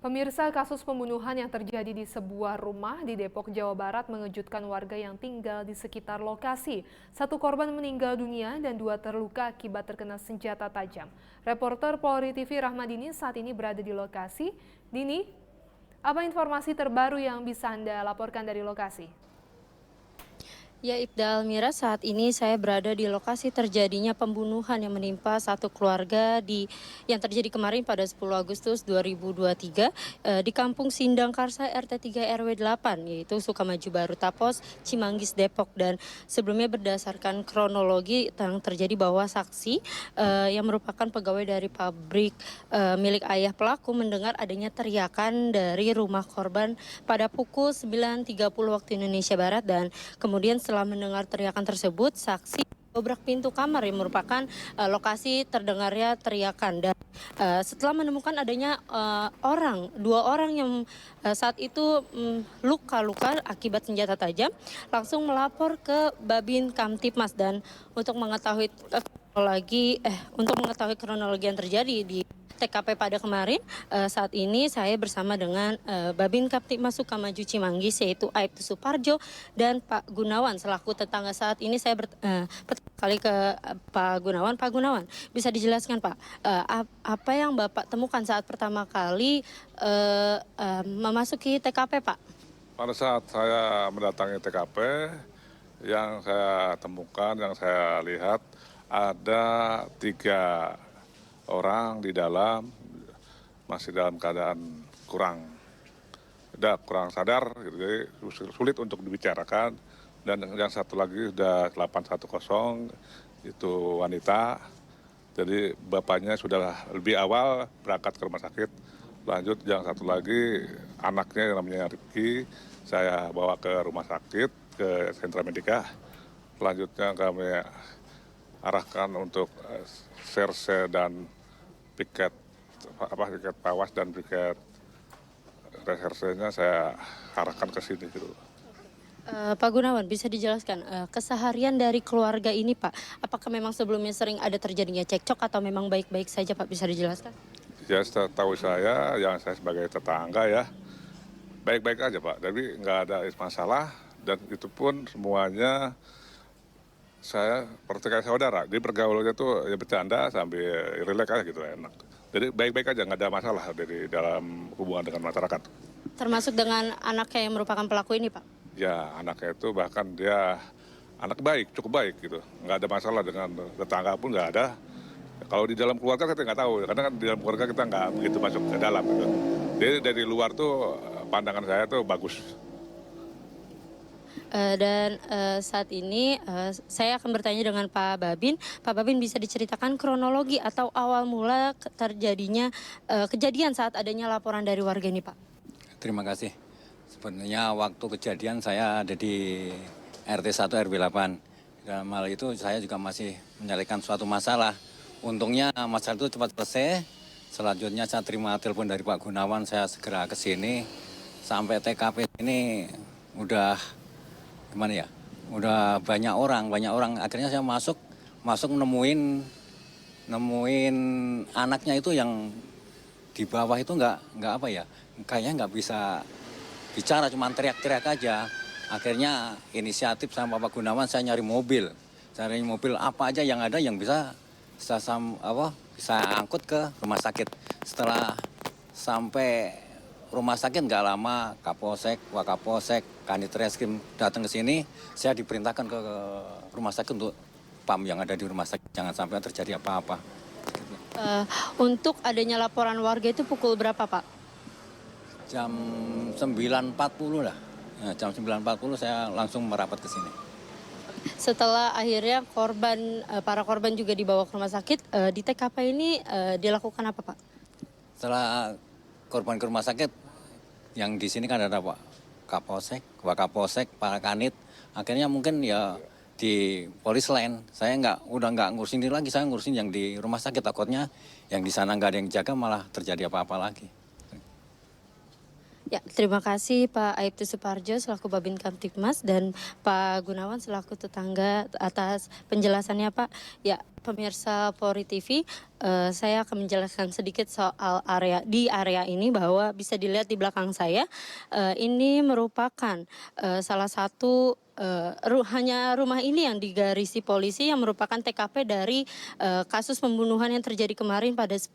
Pemirsa, kasus pembunuhan yang terjadi di sebuah rumah di Depok, Jawa Barat mengejutkan warga yang tinggal di sekitar lokasi. Satu korban meninggal dunia dan dua terluka akibat terkena senjata tajam. Reporter Polri TV Rahmadini saat ini berada di lokasi. Dini, apa informasi terbaru yang bisa Anda laporkan dari lokasi? Ya, Ibda Almira, saat ini saya berada di lokasi terjadinya pembunuhan yang menimpa satu keluarga yang terjadi kemarin pada 10 Agustus 2023 di Kampung Sindang Karsa RT 3 RW 8, yaitu Sukamaju Baru Tapos, Cimanggis, Depok. Dan sebelumnya berdasarkan kronologi yang terjadi bahwa saksi yang merupakan pegawai dari pabrik milik ayah pelaku mendengar adanya teriakan dari rumah korban pada pukul 9.30 waktu Indonesia Barat, dan kemudian setelah mendengar teriakan tersebut, saksi dobrak pintu kamar yang merupakan lokasi terdengarnya teriakan. Dan setelah menemukan adanya dua orang yang saat itu luka-luka akibat senjata tajam, langsung melapor ke Babin Kamtipmas. Dan untuk mengetahui kronologi yang terjadi di TKP pada kemarin, saat ini saya bersama dengan Babin Kamtipmas Sukamaju Cimanggis, yaitu Aibtu Suparjo dan Pak Gunawan selaku tetangga. Saat ini saya pertama kali ke Pak Gunawan. Pak Gunawan, bisa dijelaskan Pak, apa yang Bapak temukan saat pertama kali memasuki TKP, Pak? Pada saat saya mendatangi TKP, yang saya temukan, yang saya lihat ada 3 orang di dalam, masih dalam keadaan kurang sadar, gitu, jadi sulit untuk dibicarakan. Dan yang satu lagi sudah 810, itu wanita. Jadi bapaknya sudah lebih awal berangkat ke rumah sakit. Lanjut yang satu lagi anaknya yang namanya Rifki, saya bawa ke rumah sakit, ke sentra medika. Selanjutnya kami arahkan untuk serse dan piket pawas dan piket resersenya saya arahkan ke sini gitu. Pak Gunawan, bisa dijelaskan keseharian dari keluarga ini, Pak? Apakah memang sebelumnya sering ada terjadinya cekcok atau memang baik-baik saja, Pak? Bisa dijelaskan? Ya, setahu saya, yang saya sebagai tetangga ya, baik-baik aja Pak. Jadi nggak ada masalah, dan itu pun semuanya saya seperti kayak saudara. Jadi pergaulannya tuh ya bercanda sambil rileks aja gitu, enak. Jadi baik-baik aja, nggak ada masalah dari dalam hubungan dengan masyarakat. Termasuk dengan anaknya yang merupakan pelaku ini, Pak? Ya, anaknya itu bahkan dia anak baik, cukup baik gitu. Nggak ada masalah dengan tetangga pun nggak ada. Kalau di dalam keluarga kita nggak tahu, karena kan di dalam keluarga kita nggak begitu masuk ke dalam gitu. Jadi dari luar tuh pandangan saya tuh bagus. Dan saat ini saya akan bertanya dengan Pak Babin. Pak Babin, bisa diceritakan kronologi atau awal mula terjadinya kejadian saat adanya laporan dari warga ini, Pak? Terima kasih. Sebenarnya waktu kejadian saya ada di RT 1 RW 8. Dalam hal itu saya juga masih menyelesaikan suatu masalah. Untungnya masalah itu cepat selesai. Selanjutnya saya terima telepon dari Pak Gunawan, saya segera ke sini. Sampai TKP ini udah gimana ya? Udah banyak orang. Akhirnya saya masuk nemuin anaknya itu yang di bawah itu nggak apa ya? Kayaknya nggak bisa bicara, cuma teriak-teriak aja. Akhirnya inisiatif sama Pak Gunawan, saya nyari mobil apa aja yang ada yang bisa bisa angkut ke rumah sakit. Setelah sampai rumah sakit nggak lama, Kapolsek, Wakapolsek, Kanit Reskrim datang ke sini. Saya diperintahkan ke rumah sakit untuk PAM yang ada di rumah sakit, jangan sampai terjadi apa-apa. Untuk adanya laporan warga itu pukul berapa, Pak? Jam 9.40 lah. Ya, jam 9.40 saya langsung merapat ke sini. Setelah akhirnya para korban juga dibawa ke rumah sakit, di TKP ini dilakukan apa, Pak? Setelah korban ke rumah sakit, yang di sini kan ada Pak Kapolsek, Wakapolsek, Pak Kanit. Akhirnya mungkin ya di polis lain. Saya udah nggak ngurusin ini lagi, saya ngurusin yang di rumah sakit. Takutnya yang di sana nggak ada yang jaga, malah terjadi apa-apa lagi. Ya, terima kasih Pak Aibtu Suparjo selaku Babin Kamtibmas dan Pak Gunawan selaku tetangga atas penjelasannya Pak. Ya, pemirsa Polri TV, saya akan menjelaskan sedikit soal area ini bahwa bisa dilihat di belakang saya, ini merupakan salah satu hanya rumah ini yang digarisi polisi yang merupakan TKP dari kasus pembunuhan yang terjadi kemarin pada 10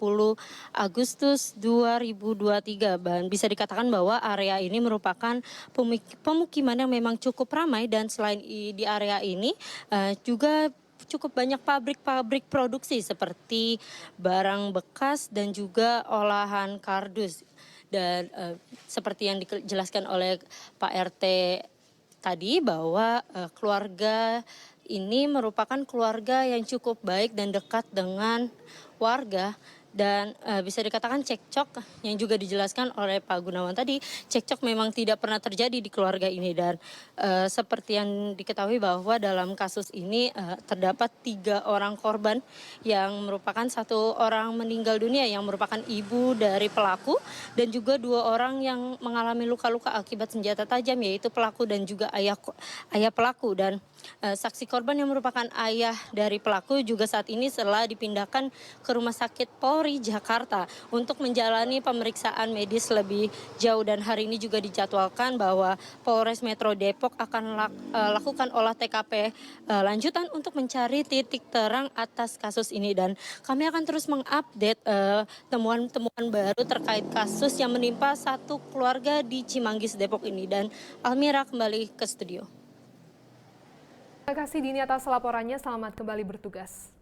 Agustus 2023. Dan bisa dikatakan bahwa area ini merupakan pemukiman yang memang cukup ramai dan selain di area ini juga cukup banyak pabrik-pabrik produksi seperti barang bekas dan juga olahan kardus. Dan seperti yang dijelaskan oleh Pak RT tadi bahwa keluarga ini merupakan keluarga yang cukup baik dan dekat dengan warga dan bisa dikatakan cekcok yang juga dijelaskan oleh Pak Gunawan tadi, cekcok memang tidak pernah terjadi di keluarga ini dan seperti yang diketahui bahwa dalam kasus ini terdapat 3 orang korban yang merupakan 1 orang meninggal dunia yang merupakan ibu dari pelaku dan juga 2 orang yang mengalami luka-luka akibat senjata tajam yaitu pelaku dan juga ayah pelaku dan saksi korban yang merupakan ayah dari pelaku juga saat ini setelah dipindahkan ke Rumah Sakit Polri Jakarta untuk menjalani pemeriksaan medis lebih jauh dan hari ini juga dijadwalkan bahwa Polres Metro Depok akan lakukan olah TKP lanjutan untuk mencari titik terang atas kasus ini dan kami akan terus mengupdate temuan-temuan baru terkait kasus yang menimpa 1 keluarga di Cimanggis Depok ini dan Almira kembali ke studio. Terima kasih Dini atas laporannya, selamat kembali bertugas.